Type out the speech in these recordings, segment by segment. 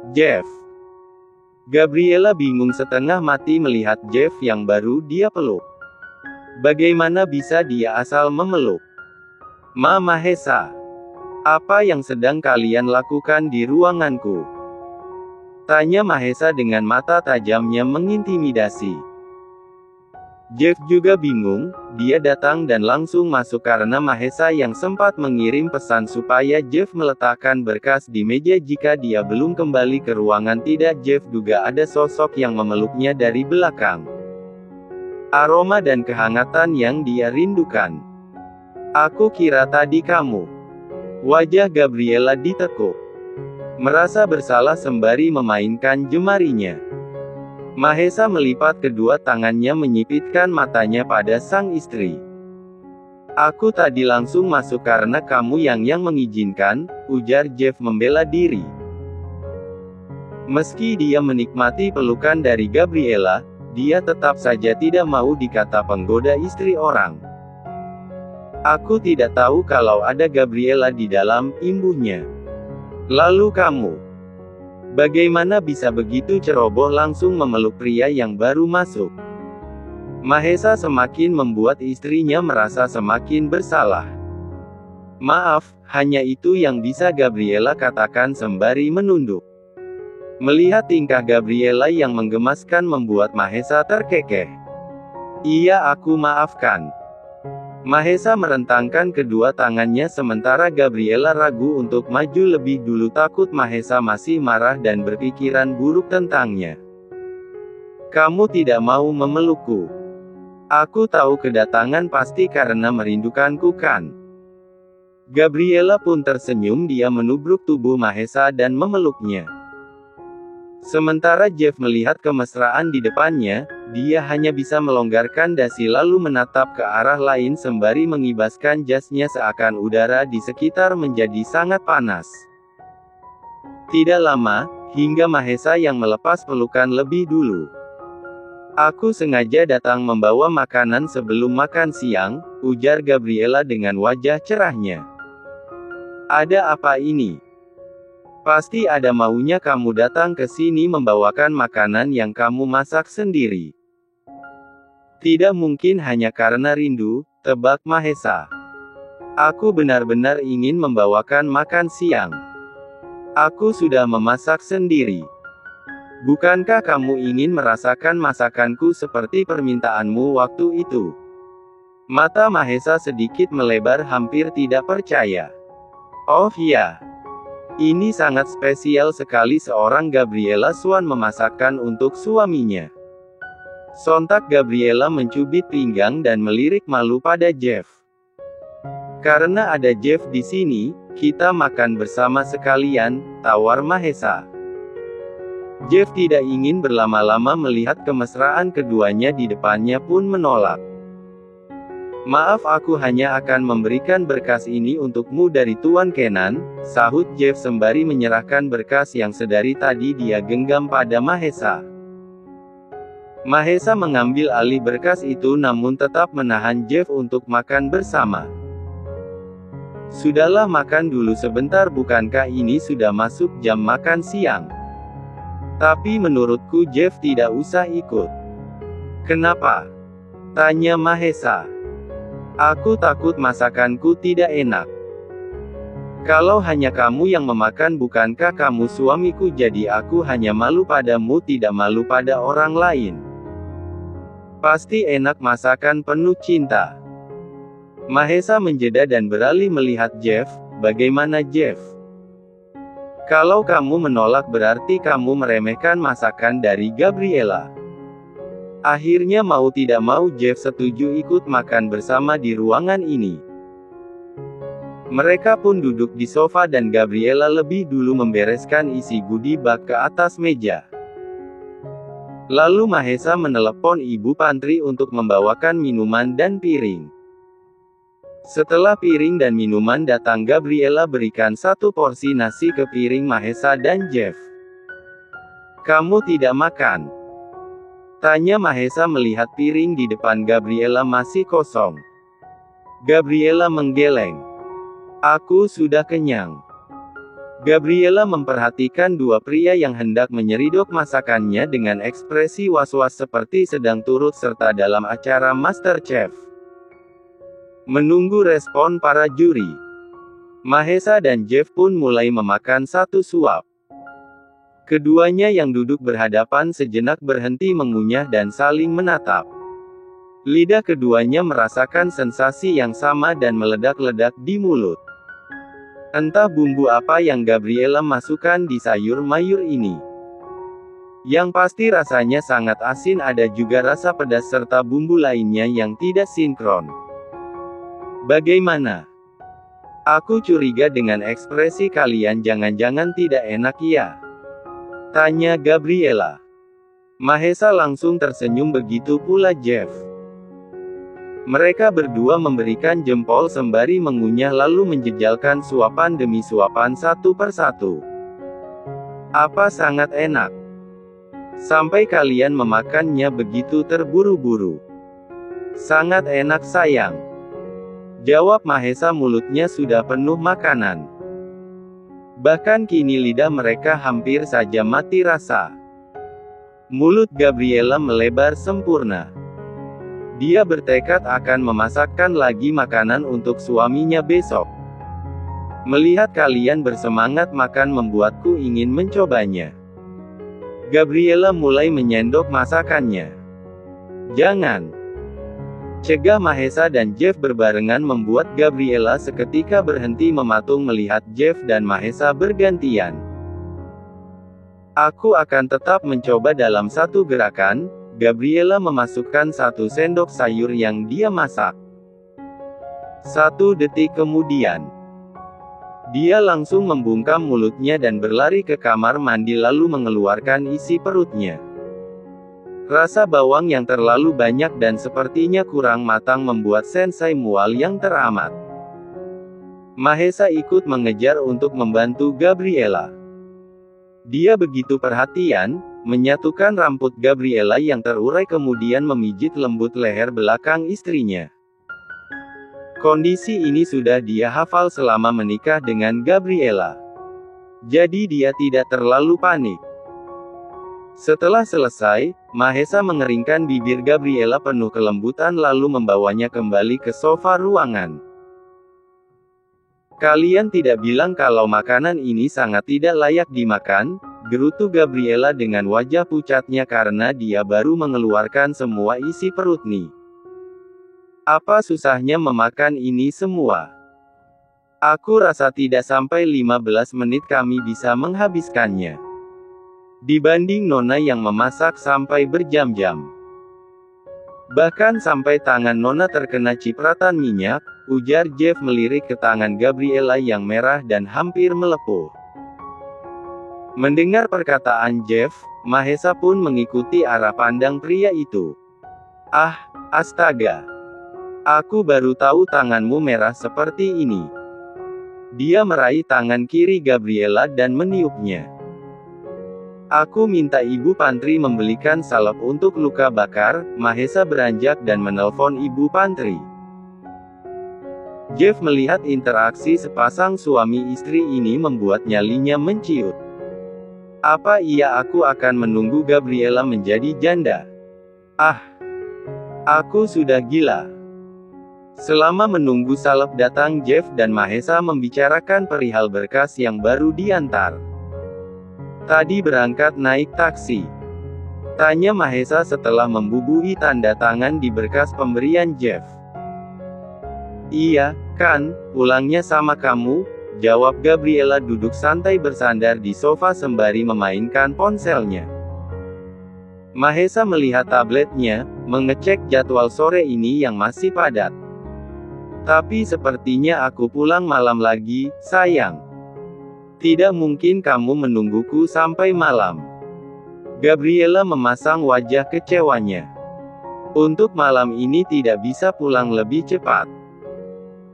Jeff. Gabriela bingung setengah mati melihat Jeff yang baru dia peluk. Bagaimana bisa dia asal memeluk? Ma Mahesa. Apa yang sedang kalian lakukan di ruanganku? Tanya Mahesa dengan mata tajamnya mengintimidasi. Jeff juga bingung, dia datang dan langsung masuk karena Mahesa yang sempat mengirim pesan supaya Jeff meletakkan berkas di meja jika dia belum kembali ke ruangan. Tidak, Jeff duga ada sosok yang memeluknya dari belakang. Aroma dan kehangatan yang dia rindukan. Aku kira tadi kamu. Wajah Gabriela ditekuk. Merasa bersalah sembari memainkan jemarinya. Mahesa melipat kedua tangannya menyipitkan matanya pada sang istri. Aku tadi langsung masuk karena kamu yang mengizinkan, ujar Jeff membela diri. Meski dia menikmati pelukan dari Gabriela, dia tetap saja tidak mau dikata penggoda istri orang. Aku tidak tahu kalau ada Gabriela di dalam, imbuhnya. Lalu kamu, bagaimana bisa begitu ceroboh langsung memeluk pria yang baru masuk? Mahesa semakin membuat istrinya merasa semakin bersalah. Maaf, hanya itu yang bisa Gabriela katakan sembari menunduk. Melihat tingkah Gabriela yang menggemaskan membuat Mahesa terkekeh. Iya, aku maafkan. Mahesa merentangkan kedua tangannya sementara Gabriela ragu untuk maju lebih dulu, takut Mahesa masih marah dan berpikiran buruk tentangnya. Kamu tidak mau memelukku. Aku tahu kedatangan pasti karena merindukanku kan? Gabriela pun tersenyum, dia menubruk tubuh Mahesa dan memeluknya. Sementara Jeff melihat kemesraan di depannya, dia hanya bisa melonggarkan dasi lalu menatap ke arah lain sembari mengibaskan jasnya seakan udara di sekitar menjadi sangat panas. Tidak lama, hingga Mahesa yang melepas pelukan lebih dulu. Aku sengaja datang membawa makanan sebelum makan siang, ujar Gabriela dengan wajah cerahnya. Ada apa ini? Pasti ada maunya kamu datang ke sini membawakan makanan yang kamu masak sendiri. Tidak mungkin hanya karena rindu, tebak Mahesa. Aku benar-benar ingin membawakan makan siang. Aku sudah memasak sendiri. Bukankah kamu ingin merasakan masakanku seperti permintaanmu waktu itu? Mata Mahesa sedikit melebar hampir tidak percaya. Oh ya. Ini sangat spesial sekali seorang Gabriela Swan memasakkan untuk suaminya. Sontak Gabriela mencubit pinggang dan melirik malu pada Jeff. Karena ada Jeff di sini, kita makan bersama sekalian, tawar Mahesa. Jeff tidak ingin berlama-lama melihat kemesraan keduanya di depannya pun menolak. Maaf, aku hanya akan memberikan berkas ini untukmu dari Tuan Kenan, sahut Jeff sembari menyerahkan berkas yang sedari tadi dia genggam pada Mahesa. Mahesa mengambil alih berkas itu namun tetap menahan Jeff untuk makan bersama. Sudahlah, makan dulu sebentar, bukankah ini sudah masuk jam makan siang? Tapi menurutku Jeff tidak usah ikut. Kenapa? Tanya Mahesa. Aku takut masakanku tidak enak. Kalau hanya kamu yang memakan, bukankah kamu suamiku, jadi aku hanya malu padamu, tidak malu pada orang lain. Pasti enak, masakan penuh cinta. Mahesa menjeda dan beralih melihat Jeff. Bagaimana Jeff? Kalau kamu menolak berarti kamu meremehkan masakan dari Gabriela. Akhirnya mau tidak mau Jeff setuju ikut makan bersama di ruangan ini. Mereka pun duduk di sofa dan Gabriela lebih dulu membereskan isi goodie bag ke atas meja. Lalu Mahesa menelepon ibu pantry untuk membawakan minuman dan piring. Setelah piring dan minuman datang, Gabriela berikan satu porsi nasi ke piring Mahesa dan Jeff. Kamu tidak makan? Tanya Mahesa melihat piring di depan Gabriela masih kosong. Gabriela menggeleng. Aku sudah kenyang. Gabriela memperhatikan dua pria yang hendak menyeridok masakannya dengan ekspresi was-was seperti sedang turut serta dalam acara MasterChef. Menunggu respon para juri, Mahesa dan Jeff pun mulai memakan satu suap. Keduanya yang duduk berhadapan sejenak berhenti mengunyah dan saling menatap. Lidah keduanya merasakan sensasi yang sama dan meledak-ledak di mulut. Entah bumbu apa yang Gabriela masukkan di sayur mayur ini. Yang pasti rasanya sangat asin, ada juga rasa pedas serta bumbu lainnya yang tidak sinkron. Bagaimana? Aku curiga dengan ekspresi kalian, jangan-jangan tidak enak ya? Tanya Gabriela. Mahesa langsung tersenyum, begitu pula Jeff. Mereka berdua memberikan jempol sembari mengunyah lalu menjejalkan suapan demi suapan satu persatu. Apa sangat enak. Sampai kalian memakannya begitu terburu-buru. Sangat enak sayang. Jawab Mahesa, mulutnya sudah penuh makanan. Bahkan kini lidah mereka hampir saja mati rasa. Mulut Gabriela melebar sempurna. Dia bertekad akan memasakkan lagi makanan untuk suaminya besok. Melihat kalian bersemangat makan membuatku ingin mencobanya. Gabriela mulai menyendok masakannya. Jangan. Cegah Mahesa dan Jeff berbarengan membuat Gabriela seketika berhenti mematung melihat Jeff dan Mahesa bergantian. Aku akan tetap mencoba dalam satu gerakan. Gabriela memasukkan satu sendok sayur yang dia masak. 1 detik kemudian, dia langsung membungkam mulutnya dan berlari ke kamar mandi lalu mengeluarkan isi perutnya. Rasa bawang yang terlalu banyak dan sepertinya kurang matang membuat Sensei mual yang teramat. Mahesa ikut mengejar untuk membantu Gabriela. Dia begitu perhatian, menyatukan rambut Gabriela yang terurai kemudian memijit lembut leher belakang istrinya. Kondisi ini sudah dia hafal selama menikah dengan Gabriela. Jadi dia tidak terlalu panik. Setelah selesai, Mahesa mengeringkan bibir Gabriela penuh kelembutan lalu membawanya kembali ke sofa ruangan. Kalian tidak bilang kalau makanan ini sangat tidak layak dimakan? Gerutu Gabriela dengan wajah pucatnya karena dia baru mengeluarkan semua isi perut nih. Apa susahnya memakan ini semua? Aku rasa tidak sampai 15 menit kami bisa menghabiskannya. Dibanding Nona yang memasak sampai berjam-jam. Bahkan sampai tangan Nona terkena cipratan minyak, ujar Jeff melirik ke tangan Gabriela yang merah dan hampir melepuh. Mendengar perkataan Jeff, Mahesa pun mengikuti arah pandang pria itu. Ah, astaga. Aku baru tahu tanganmu merah seperti ini. Dia meraih tangan kiri Gabriela dan meniupnya. Aku minta ibu pantri membelikan salep untuk luka bakar. Mahesa beranjak dan menelpon ibu pantri. Jeff melihat interaksi sepasang suami istri ini membuat nyalinya menciut. Apa iya aku akan menunggu Gabriela menjadi janda? Ah, aku sudah gila. Selama menunggu salep datang, Jeff dan Mahesa membicarakan perihal berkas yang baru diantar. Tadi berangkat naik taksi? Tanya Mahesa setelah membubuhi tanda tangan di berkas pemberian Jeff. Iya, kan, pulangnya sama kamu, jawab Gabriela duduk santai bersandar di sofa sembari memainkan ponselnya. Mahesa melihat tabletnya, mengecek jadwal sore ini yang masih padat. Tapi sepertinya aku pulang malam lagi, sayang. Tidak mungkin kamu menungguku sampai malam. Gabriela memasang wajah kecewanya. Untuk malam ini tidak bisa pulang lebih cepat.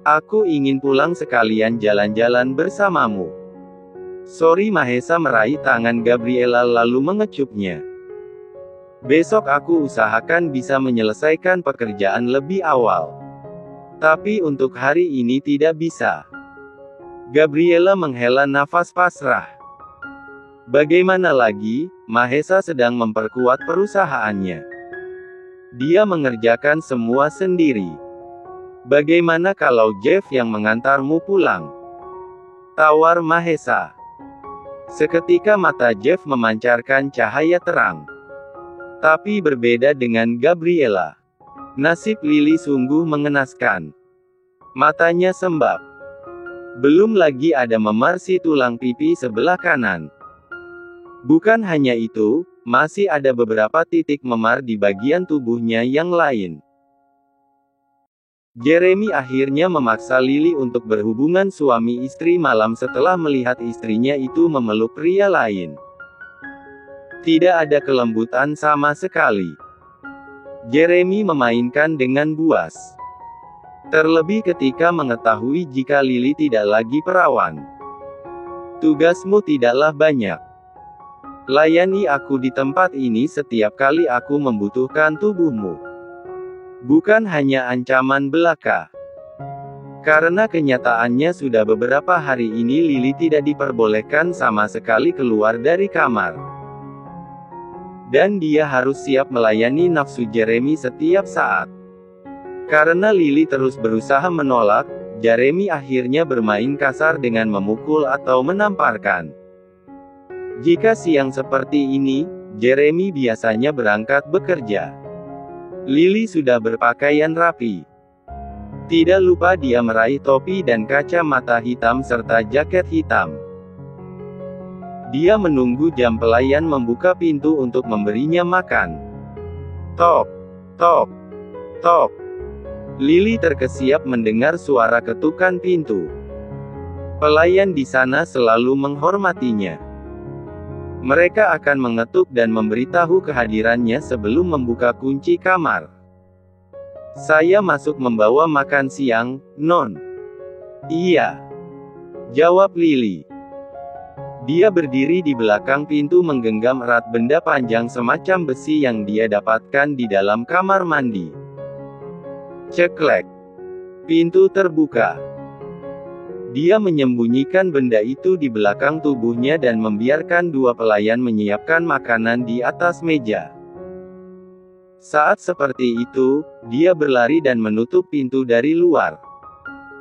Aku ingin pulang sekalian jalan-jalan bersamamu. Sorry. Mahesa meraih tangan Gabriela lalu mengecupnya. Besok aku usahakan bisa menyelesaikan pekerjaan lebih awal. Tapi untuk hari ini tidak bisa. Gabriela menghela nafas pasrah. Bagaimana lagi, Mahesa sedang memperkuat perusahaannya. Dia mengerjakan semua sendiri. Bagaimana kalau Jeff yang mengantarmu pulang? Tawar Mahesa. Seketika mata Jeff memancarkan cahaya terang. Tapi berbeda dengan Gabriela. Nasib Lily sungguh mengenaskan. Matanya sembab. Belum lagi ada memar si tulang pipi sebelah kanan. Bukan hanya itu, masih ada beberapa titik memar di bagian tubuhnya yang lain. Jeremy akhirnya memaksa Lily untuk berhubungan suami istri malam setelah melihat istrinya itu memeluk pria lain. Tidak ada kelembutan sama sekali. Jeremy memainkan dengan buas. Terlebih ketika mengetahui jika Lily tidak lagi perawan. Tugasmu tidaklah banyak. Layani aku di tempat ini setiap kali aku membutuhkan tubuhmu. Bukan hanya ancaman belaka. Karena kenyataannya sudah beberapa hari ini Lily tidak diperbolehkan sama sekali keluar dari kamar. Dan dia harus siap melayani nafsu Jeremy setiap saat. Karena Lily terus berusaha menolak, Jeremy akhirnya bermain kasar dengan memukul atau menamparkan. Jika siang seperti ini, Jeremy biasanya berangkat bekerja. Lily sudah berpakaian rapi. Tidak lupa dia meraih topi dan kacamata hitam serta jaket hitam. Dia menunggu jam pelayan membuka pintu untuk memberinya makan. Tok, tok, tok. Lily terkesiap mendengar suara ketukan pintu. Pelayan di sana selalu menghormatinya. Mereka akan mengetuk dan memberitahu kehadirannya sebelum membuka kunci kamar. Saya masuk membawa makan siang, Non. Iya. Jawab Lily. Dia berdiri di belakang pintu menggenggam erat benda panjang semacam besi yang dia dapatkan di dalam kamar mandi. Ceklek. Pintu terbuka. Dia menyembunyikan benda itu di belakang tubuhnya dan membiarkan dua pelayan menyiapkan makanan di atas meja. Saat seperti itu, dia berlari dan menutup pintu dari luar.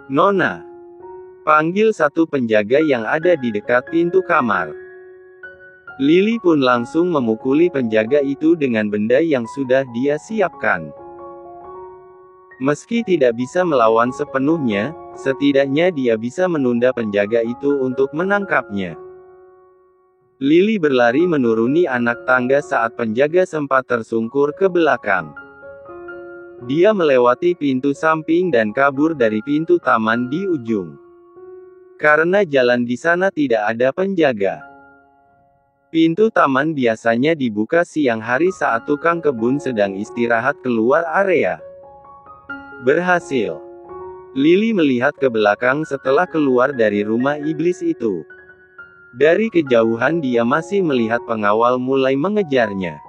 Nona. Panggil satu penjaga yang ada di dekat pintu kamar. Lily pun langsung memukuli penjaga itu dengan benda yang sudah dia siapkan. Meski tidak bisa melawan sepenuhnya, setidaknya dia bisa menunda penjaga itu untuk menangkapnya. Lily berlari menuruni anak tangga saat penjaga sempat tersungkur ke belakang. Dia melewati pintu samping dan kabur dari pintu taman di ujung. Karena jalan di sana tidak ada penjaga. Pintu taman biasanya dibuka siang hari saat tukang kebun sedang istirahat keluar area. Berhasil. Lily melihat ke belakang setelah keluar dari rumah iblis itu. Dari kejauhan dia masih melihat pengawal mulai mengejarnya.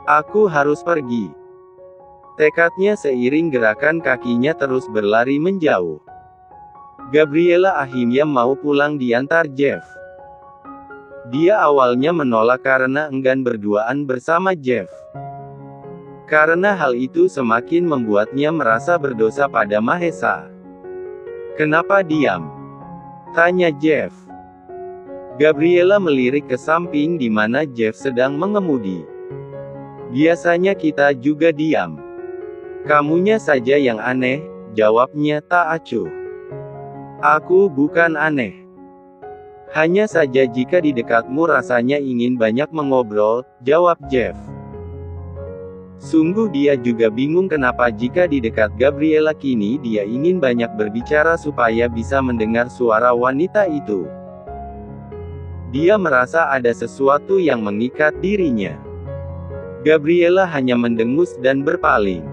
Aku harus pergi. Tekadnya seiring gerakan kakinya terus berlari menjauh. Gabriela akhirnya mau pulang diantar Jeff. Dia awalnya menolak karena enggan berduaan bersama Jeff. Karena hal itu semakin membuatnya merasa berdosa pada Mahesa. Kenapa diam? Tanya Jeff. Gabriela melirik ke samping di mana Jeff sedang mengemudi. Biasanya kita juga diam. Kamunya saja yang aneh, jawabnya tak acuh. Aku bukan aneh. Hanya saja jika di dekatmu rasanya ingin banyak mengobrol, jawab Jeff. Sungguh dia juga bingung kenapa jika di dekat Gabriela kini dia ingin banyak berbicara supaya bisa mendengar suara wanita itu. Dia merasa ada sesuatu yang mengikat dirinya. Gabriela hanya mendengus dan berpaling.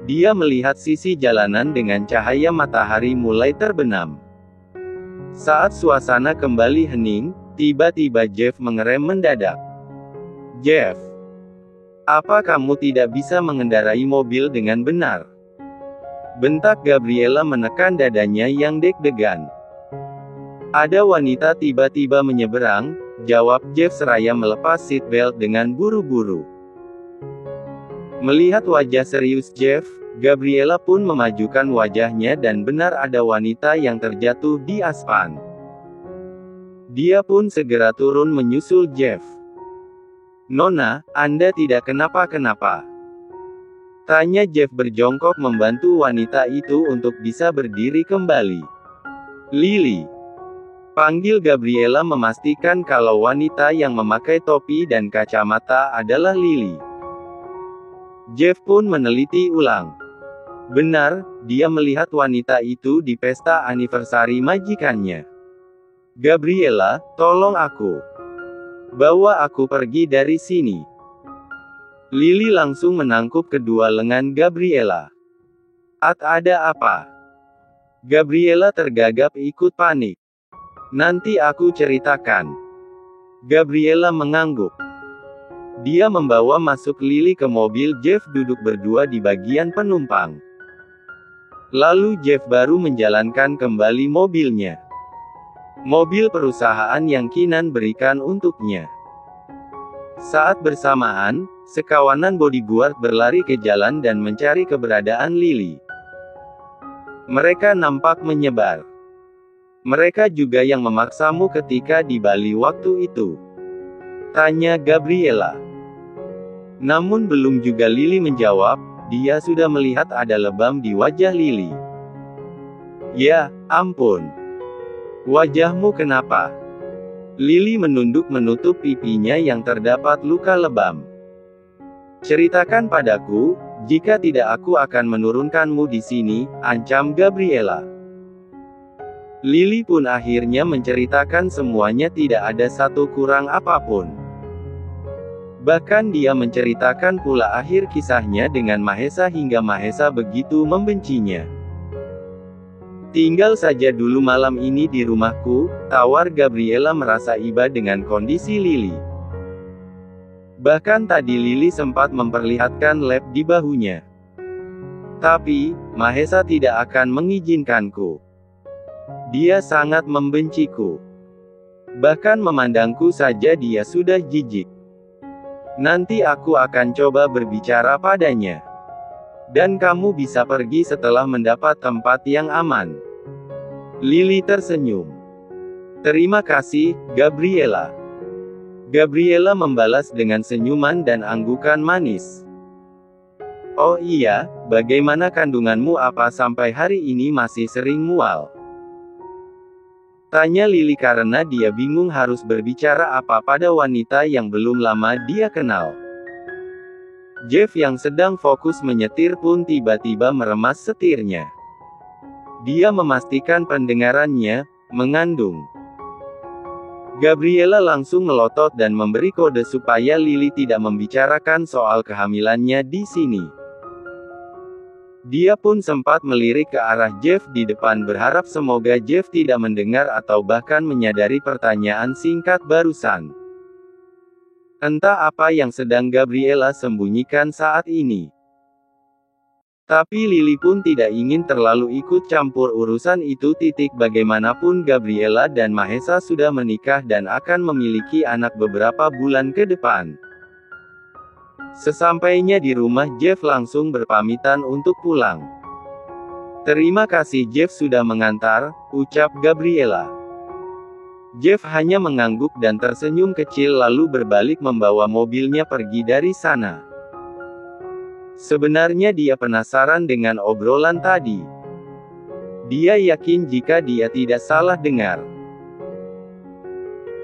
Dia melihat sisi jalanan dengan cahaya matahari mulai terbenam. Saat suasana kembali hening, tiba-tiba Jeff mengerem mendadak. Jeff. Apa kamu tidak bisa mengendarai mobil dengan benar? Bentak Gabriela menekan dadanya yang deg-degan. Ada wanita tiba-tiba menyeberang, jawab Jeff seraya melepas seatbelt dengan buru-buru. Melihat wajah serius Jeff, Gabriela pun memajukan wajahnya dan benar ada wanita yang terjatuh di aspal. Dia pun segera turun menyusul Jeff. "Nona, Anda tidak kenapa-kenapa?" tanya Jeff berjongkok membantu wanita itu untuk bisa berdiri kembali. "Lily," panggil Gabriela memastikan kalau wanita yang memakai topi dan kacamata adalah Lily. Jeff pun meneliti ulang. Benar, dia melihat wanita itu di pesta anniversary majikannya. "Gabriela, tolong aku. Bawa aku pergi dari sini." Lily langsung menangkup kedua lengan Gabriela. Ada apa?" Gabriela tergagap ikut panik. "Nanti aku ceritakan." Gabriela mengangguk. Dia membawa masuk Lily ke mobil. Jeff duduk berdua di bagian penumpang. Lalu Jeff baru menjalankan kembali mobilnya. Mobil perusahaan yang Kinan berikan untuknya. Saat bersamaan, sekawanan bodyguard berlari ke jalan dan mencari keberadaan Lily. Mereka nampak menyebar. "Mereka juga yang memaksamu ketika di Bali waktu itu?" tanya Gabriela. Namun belum juga Lily menjawab, dia sudah melihat ada lebam di wajah Lily. "Ya, ampun. Wajahmu kenapa?" Lily menunduk menutup pipinya yang terdapat luka lebam. "Ceritakan padaku, jika tidak aku akan menurunkanmu di sini," ancam Gabriela. Lily pun akhirnya menceritakan semuanya, tidak ada satu kurang apapun. Bahkan dia menceritakan pula akhir kisahnya dengan Mahesa hingga Mahesa begitu membencinya. "Tinggal saja dulu malam ini di rumahku," tawar Gabriela merasa iba dengan kondisi Lily. Bahkan tadi Lily sempat memperlihatkan lab di bahunya. "Tapi, Mahesa tidak akan mengizinkanku. Dia sangat membenciku. Bahkan memandangku saja dia sudah jijik. Nanti aku akan coba berbicara padanya. Dan kamu bisa pergi setelah mendapat tempat yang aman." Lily tersenyum. "Terima kasih, Gabriela." Gabriela membalas dengan senyuman dan anggukan manis. "Oh iya, bagaimana kandunganmu? Apa sampai hari ini masih sering mual?" tanya Lily karena dia bingung harus berbicara apa pada wanita yang belum lama dia kenal. Jeff yang sedang fokus menyetir pun tiba-tiba meremas setirnya. Dia memastikan pendengarannya mengandung. Gabriela langsung melotot dan memberi kode supaya Lily tidak membicarakan soal kehamilannya di sini. Dia pun sempat melirik ke arah Jeff di depan berharap semoga Jeff tidak mendengar atau bahkan menyadari pertanyaan singkat barusan. Entah apa yang sedang Gabriela sembunyikan saat ini. Tapi Lily pun tidak ingin terlalu ikut campur urusan itu. Bagaimanapun Gabriela dan Mahesa sudah menikah dan akan memiliki anak beberapa bulan ke depan. Sesampainya di rumah Jeff langsung berpamitan untuk pulang. "Terima kasih Jeff sudah mengantar," ucap Gabriela. Jeff hanya mengangguk dan tersenyum kecil lalu berbalik membawa mobilnya pergi dari sana. Sebenarnya dia penasaran dengan obrolan tadi. Dia yakin jika dia tidak salah dengar.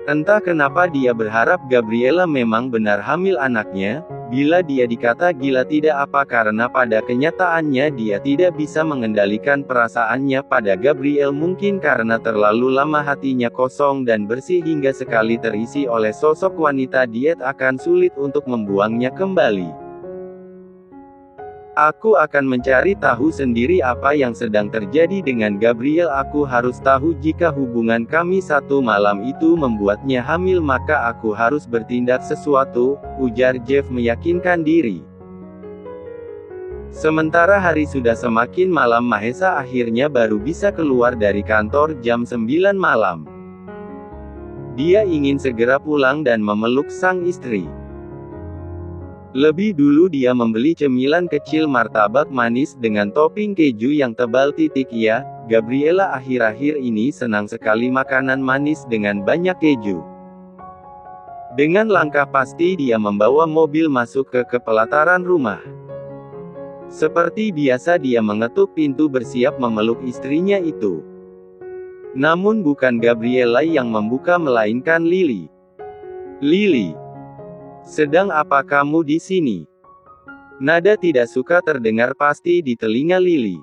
Entah kenapa dia berharap Gabriela memang benar hamil anaknya. Bila dia dikata gila tidak apa karena pada kenyataannya dia tidak bisa mengendalikan perasaannya pada Gabriel, mungkin karena terlalu lama hatinya kosong dan bersih hingga sekali terisi oleh sosok wanita diet akan sulit untuk membuangnya kembali. "Aku akan mencari tahu sendiri apa yang sedang terjadi dengan Gabriel. Aku harus tahu jika hubungan kami satu malam itu membuatnya hamil maka aku harus bertindak sesuatu," ujar Jeff meyakinkan diri. Sementara hari sudah semakin malam. Mahesa akhirnya baru bisa keluar dari kantor jam 9 malam. Dia ingin segera pulang dan memeluk sang istri. Lebih dulu dia membeli cemilan kecil martabak manis dengan topping keju yang tebal. Ya, Gabriela akhir-akhir ini senang sekali makanan manis dengan banyak keju. Dengan langkah pasti dia membawa mobil masuk ke pelataran rumah. Seperti biasa dia mengetuk pintu bersiap memeluk istrinya itu. Namun bukan Gabriela yang membuka melainkan Lily. "Lily, sedang apa kamu di sini?" Nada tidak suka terdengar pasti di telinga Lily.